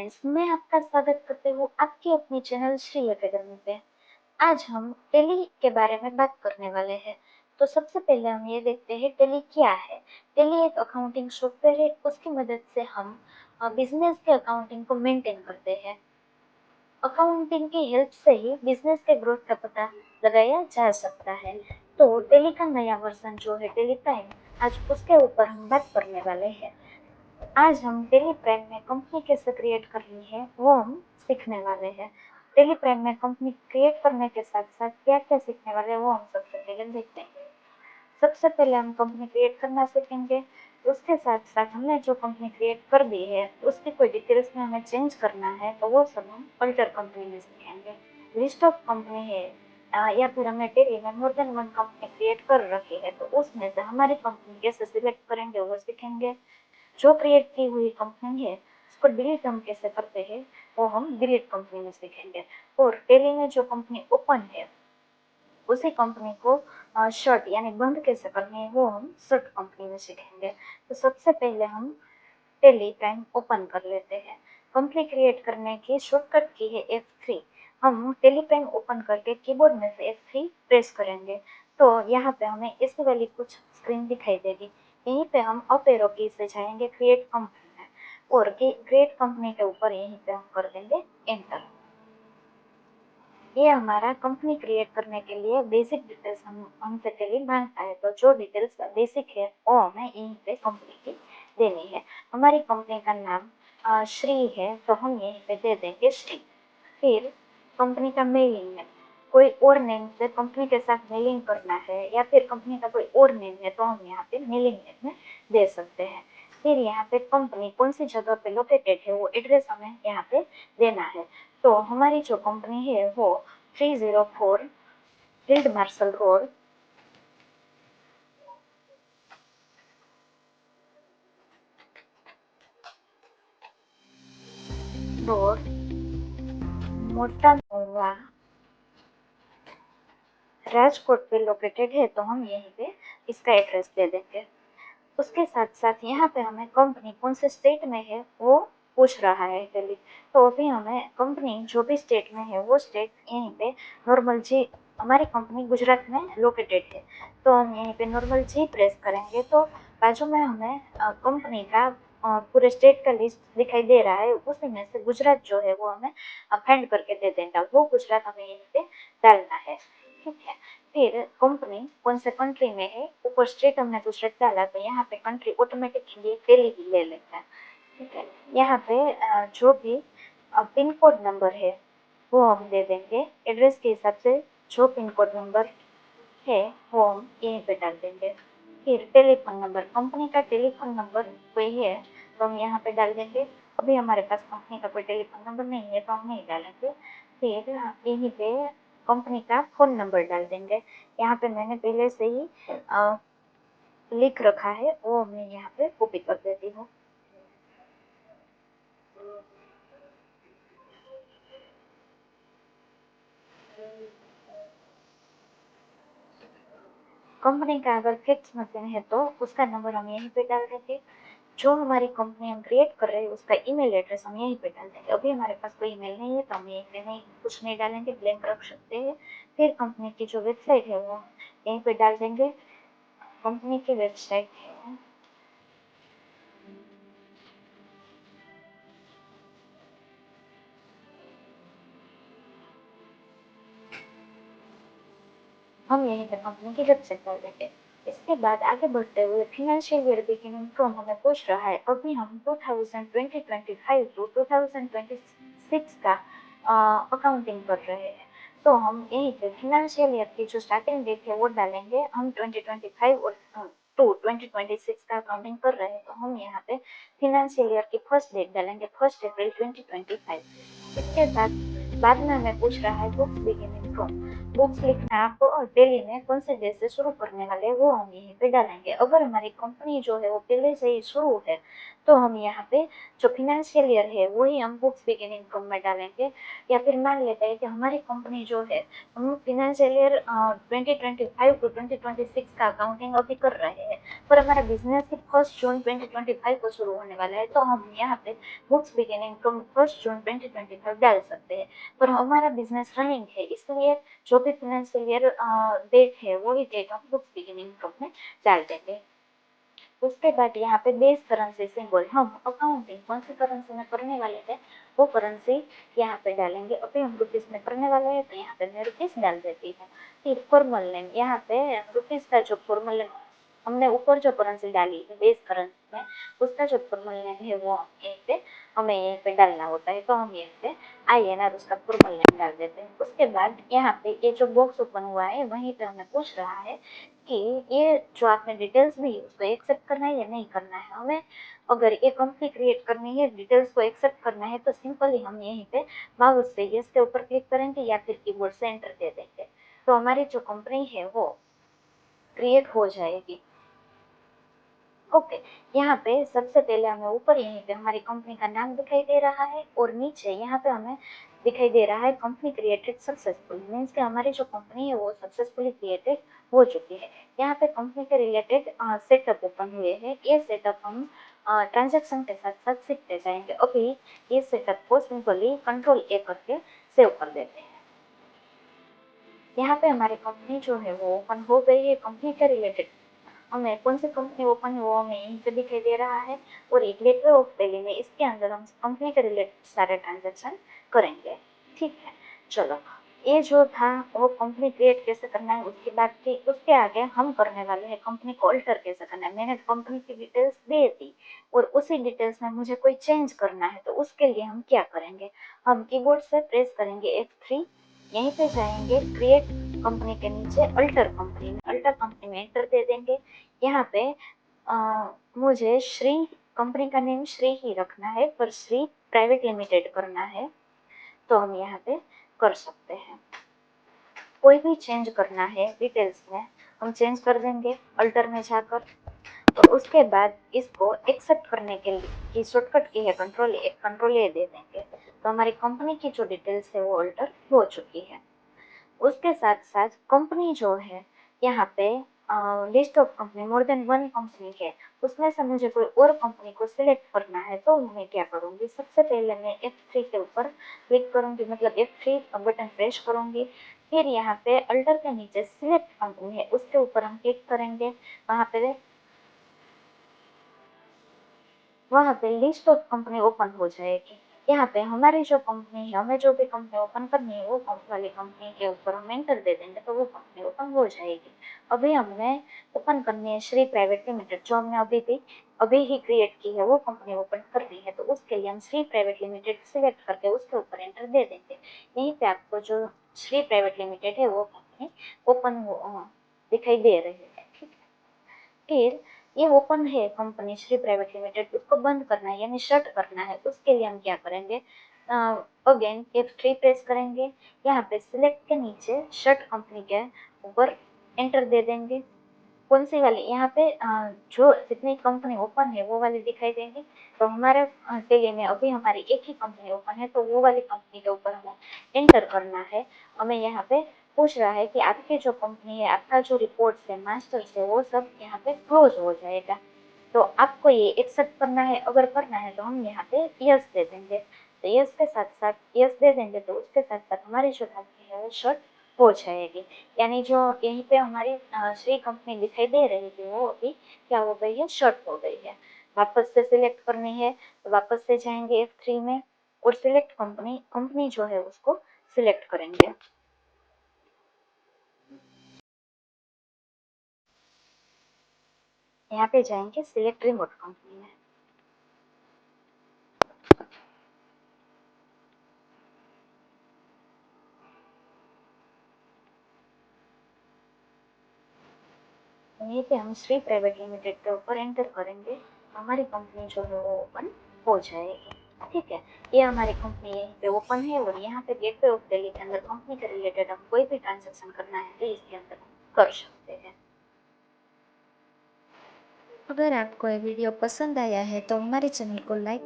Friends, मैं आपका स्वागत करती हूँ आपकी अपनी चैनल श्री एकेडमी पे। आज हम टैली के बारे में बात करने वाले हैं। तो सबसे पहले हम ये देखते हैं टैली क्या है। टैली एक अकाउंटिंग सॉफ्टवेयर है। उसकी मदद से हम बिजनेस के अकाउंटिंग को मेंटेन करते हैं। अकाउंटिंग की हेल्प से ही बिजनेस के ग्रोथ का पता लगाया जा सकता है। तो टैली का नया वर्जन जो है टैली प्राइम, आज उसके ऊपर हम बात करने वाले हैं। आज हम टैली प्राइम में कंपनी कैसे क्रिएट करनी है वो हम सीखने वाले हैं। टैली प्राइम में कंपनी क्रिएट करने के साथ साथ क्या क्या सीखने वाले हैं वो हम सबसे पहले देखते हैं। सबसे पहले हम कंपनी क्रिएट करना सीखेंगे। उसके साथ साथ हमने जो कंपनी क्रिएट कर दी है उसकी कोई डिटेल्स में हमें चेंज करना है तो वो सब हम अल्टर कंपनी में सीखेंगे। लिस्ट ऑफ कंपनी है या फिर हमने टैली में more than one company create कर रखी है तो उसमें से हमारी कंपनी कैसे सिलेक्ट करेंगे वो सीखेंगे। जो क्रिएट की हुई कंपनी है उसको डिलीट हम कैसे करते हैं वो हम डिलीट कंपनी में सीखेंगे। और टैली में जो कंपनी ओपन है उसी कंपनी को शॉर्ट यानी बंद कैसे करनी है वो हम शॉर्ट कंपनी में सीखेंगे। तो सबसे पहले हम टैली प्राइम ओपन कर लेते हैं। कंपनी क्रिएट करने की शॉर्टकट की है F3। हम टैली प्राइम ओपन करके कीबोर्ड में से F3 प्रेस करेंगे तो यहाँ पे हमें इस वाली कुछ स्क्रीन दिखाई देगी। यहीं पे हम अप एरो की से जाएंगे क्रिएट कंपनी में और क्रिएट कंपनी के ऊपर यहीं पे हम कर देंगे एंटर। ये हमारा कंपनी क्रिएट करने के लिए बेसिक डिटेल्स हमसे टैली मांगता है। तो जो डिटेल्स बेसिक है वो हमें यहीं पे कंपनी की देनी है। हमारी कंपनी का नाम श्री है तो हम यहीं पे दे देंगे श्री। फिर कंपनी का मेलिंग है, कोई और नेम से कंपनी के साथ मेलिंग करना है या फिर कंपनी का कोई और नेम है तो हम यहाँ पे मेलिंग नेम में दे सकते हैं। फिर यहाँ पे कंपनी कौन सी जगह पे लोकेटेड है वो एड्रेस हमें यहाँ पे देना है। तो हमारी जो कंपनी है वो 304 फील्ड मार्शल रोड मोटा मोवा राजकोट पे लोकेटेड है तो हम यहीं पे इसका एड्रेस दे देंगे। उसके साथ साथ यहाँ पे हमें कंपनी कौन से स्टेट में है वो पूछ रहा है टैली। तो अभी हमें कंपनी जो भी स्टेट में है वो स्टेट यहीं पे नॉर्मल जी, हमारी कंपनी गुजरात में लोकेटेड है तो हम यहीं पे नॉर्मल जी प्रेस करेंगे तो बाजू में हमें कंपनी का पूरे स्टेट का लिस्ट दिखाई दे रहा है। उसी में से गुजरात जो है वो हमें फाइंड करके दे देगा। वो गुजरात हमें यहीं पे डालना है। ठीक है। फिर कंपनी कौन से कंट्री में है ऊपर स्टेट हमने गुजरात डाला तो यहाँ पे कंट्री ऑटोमेटिकली टैली ही ले लेता है। ठीक है। यहाँ पे जो भी पिन कोड नंबर है वो हम दे देंगे। एड्रेस के हिसाब से जो पिन कोड नंबर है वो हम यहीं पे डाल देंगे। फिर टेलीफोन नंबर, कंपनी का टेलीफोन नंबर कोई है तो हम यहाँ पे डाल देंगे। अभी हमारे पास कंपनी का कोई टेलीफोन नंबर नहीं है तो हम नहीं डालेंगे। फिर यहीं पे कंपनी का फोन नंबर डाल देंगे। यहाँ पे मैंने पहले से ही लिख रखा है वो मैं यहाँ पे कॉपी कर देती हूँ। कंपनी का अगर फिक्स मशीन है तो उसका नंबर हम यहीं पे डाल देंगे। जो हमारी कंपनी हम क्रिएट कर रहे हैं उसका ईमेल एड्रेस हम यहीं पे डाल देंगे। अभी हमारे पास कोई ईमेल नहीं है तो हम यहीं पे नहीं कुछ नहीं डालेंगे, ब्लैंक रख सकते हैं। फिर कंपनी की जो वेबसाइट है वो यहीं पे डाल देंगे। कंपनी की वेबसाइट है हम यहीं पे कंपनी की वेबसाइट डाल देंगे। इसके बाद आगे बढ़ते हुए फिनेंशियल ईयर बिगिनिंग फ्रॉम हमें पूछ रहा है। अभी हम 2025 टू 2026 का अकाउंटिंग कर रहे हैं तो हम यहीं पे फिनेंशियल ईयर की जो स्टार्टिंग डेट है वो डालेंगे। हम 2025 और टू 2026 का अकाउंटिंग कर रहे हैं तो हम यहाँ पे फिनेंशियल ईयर की फर्स्ट डेट डालेंगे 1 अप्रैल 2025। इसके साथ बाद में हमें पूछ रहा है बुक्स बिगिनिंग फ्रॉम, बुक्स लिखना आपको और टैली में कौन से डे से शुरू करने वाले वो हम यहीं पे डालेंगे। अगर हमारी कंपनी जो है वो पहले से ही शुरू है तो हम यहाँ पे जो फाइनेंशियल ईयर है वही हम बुक्स बिगिनिंग फ्रॉम में डालेंगे। या फिर मान लेते हैं कि हमारी कंपनी जो है हम फाइनेंशियल ईयर 2025 टू 2026 का अकाउंटिंग अभी कर रहे हैं, पर हमारा बिजनेस 1 जून 2025 को शुरू होने वाला है, तो हम यहाँ पे बुक्स बिगिनिंग फ्रॉम 1 जून 2025 डाल सकते हैं। पर हमारा बिजनेस रनिंग है, इसलिए जो भी फाइनेंशियल ईयर डेट है वही डेट हम बुक्स बिगिनिंग फ्रॉम में डाल देंगे। उसके बाद यहाँ पे बेस करेंसी सिंबल, हम अकाउंटिंग कौन सी करेंसी में करने वाले थे वो करेंसी यहाँ पे डालेंगे। अभी हम रुपीज में करने वाले हैं तो यहाँ पे मैं रुपीज डाल देती हूँ। फिर फॉर्मल नेम, यहाँ पे रुपीज का जो फॉर्मल नेम हमने ऊपर जो करेंसी डाली है बेस करेंसी में, उसका जो फॉर्मल नेम है वो हमें यहीं पे डालना होता है, तो हम यहाँ पे INR उसका फॉर्मल नेम डाल देते हैं। उसके बाद यहाँ पे ये जो बॉक्स ओपन हुआ है वहीं पे हमें पूछ रहा है कि ये जो आपने डिटेल्स दी उसको एक्सेप्ट करना है या नहीं करना है। हमें अगर ये कंपनी क्रिएट करनी है, डिटेल्स को एक्सेप्ट करना है, तो सिंपली हम यहीं पे माउस से यस के ऊपर क्लिक करेंगे या फिर कीबोर्ड से एंटर दे देंगे, तो हमारी जो कंपनी है वो क्रिएट हो जाएगी। ओके, यहाँ पे सबसे पहले हमें ऊपर यहीं पे हमारी कंपनी का नाम दिखाई दे रहा है और नीचे यहाँ पे हमें दिखाई दे रहा है कंपनी क्रिएटेड सक्सेसफुली, मीन्स कि हमारी जो कंपनी है वो सक्सेसफुली क्रिएटेड हो चुकी है। यहाँ पे कंपनी के रिलेटेड सेटअप ओपन हुए हैं, ये सेटअप हम ट्रांजेक्शन के साथ साथ सीखते जाएंगे। अभी ये सेटअप को सिंपली Ctrl+A करके सेव कर देते हैं। यहाँ पे हमारी कंपनी जो है वो ओपन हो गई है। कंपनी के रिलेटेड हमें कौन सी कंपनी ओपन है वो हमें यहीं पे दिखाई दे रहा है, और एक लेटर ऑफ वैल्यू में इसके अंदर हम कंपनी के रिलेटेड सारे ट्रांजेक्शन करेंगे। ठीक है, चलो ये जो था वो कंपनी क्रिएट कैसे करना है उसकी बात थी। उसके आगे हम करने वाले हैं कंपनी को अल्टर कैसे करना है। मैंने कंपनी की डिटेल्स दे दी और उसी डिटेल्स में मुझे कोई चेंज करना है, तो उसके लिए हम क्या करेंगे, हम कीबोर्ड से प्रेस करेंगे F3, यहीं पे जाएंगे क्रिएट कंपनी के नीचे अल्टर कंपनी में एंटर दे देंगे। यहाँ पे मुझे श्री कंपनी का नेम श्री ही रखना है, पर श्री प्राइवेट लिमिटेड करना है, तो हम यहाँ पे कर सकते हैं। कोई भी चेंज करना है डिटेल्स में हम चेंज कर देंगे अल्टर में जाकर। तो उसके बाद इसको एक्सेप्ट करने के लिए की शॉर्टकट की है Ctrl+A दे देंगे, तो हमारी कंपनी की जो डिटेल्स है वो अल्टर हो चुकी है। उसके साथ साथ कंपनी जो है यहाँ पे list of company more than one company है, उसमें से मुझे कोई और कंपनी को सिलेक्ट करना है, तो मैं क्या करूँगी, सबसे पहले मैं F3 के ऊपर क्लिक करूँगी, मतलब F3 बटन प्रेस करूँगी। फिर यहाँ पे अल्टर के नीचे सिलेक्ट कंपनी है उसके ऊपर हम क्लिक करेंगे। वहाँ पे लिस्ट ऑफ कंपनी ओपन हो जाएगी। यहाँ पे हमारी जो कंपनी है, हमें जो भी कंपनी ओपन करनी है वो वाली कंपनी के ऊपर हम एंटर दे देंगे तो वो कंपनी ओपन हो जाएगी। अभी हमने ओपन करनी है श्री प्राइवेट लिमिटेड, जो हमने अभी ही क्रिएट की है वो कंपनी ओपन करनी है, तो उसके लिए हम श्री प्राइवेट लिमिटेड सिलेक्ट करके उसके ऊपर एंटर दे देंगे। यहीं पे आपको जो श्री प्राइवेट लिमिटेड है वो कंपनी ओपन दिखाई दे रही है। ठीक है, फिर ये ओपन है कंपनी श्री प्राइवेट लिमिटेड, उसको बंद करना है यानी शट करना है, उसके लिए हम क्या करेंगे, अगेन F3 प्रेस करेंगे। यहाँ पे सिलेक्ट के नीचे शट कंपनी के ऊपर एंटर दे देंगे। कौन सी वाली, यहाँ पे जो जितनी कंपनी ओपन है वो वाली दिखाई देंगी, तो हमारे टेली में अभी हमारी एक ही कंपनी ओपन है, तो वो वाली कंपनी के ऊपर हमें एंटर करना है। हमें यहाँ पे पूछ रहा है कि आपकी जो कंपनी है, आपका जो रिपोर्ट है, मास्टर्स है, वो सब यहाँ पे क्लोज हो जाएगा, तो आपको ये एक्सेप्ट करना है। अगर करना है तो हम यहाँ पे यस दे देंगे, तो यस के साथ साथ यस दे देंगे, तो उसके साथ साथ हमारी जो कंपनी है वो शट हो जाएगी। यानी जो यहीं पे हमारी श्री कंपनी दिखाई दे रही थी वो अभी क्या हो गई है, शट हो गई है। वापस से सिलेक्ट करनी है तो वापस से जाएंगे F3 में और सिलेक्ट कंपनी जो है उसको सिलेक्ट करेंगे। यहाँ पे जाएंगे सिलेक्ट रिमोट कंपनी में। यहीं पे हम श्री प्राइवेट लिमिटेड के ऊपर एंटर करेंगे, हमारी कंपनी जो है वो ओपन हो जाएगी। ठीक है, ये हमारी कंपनी यहीं पे ओपन है और यहाँ पे गेटवे ऑफ दिल्ली के अंदर कंपनी के रिलेटेड हम कोई भी ट्रांजेक्शन करना है तो इसके अंदर कर सकते हैं। अगर आपको ये वीडियो पसंद आया है तो हमारे चैनल को लाइक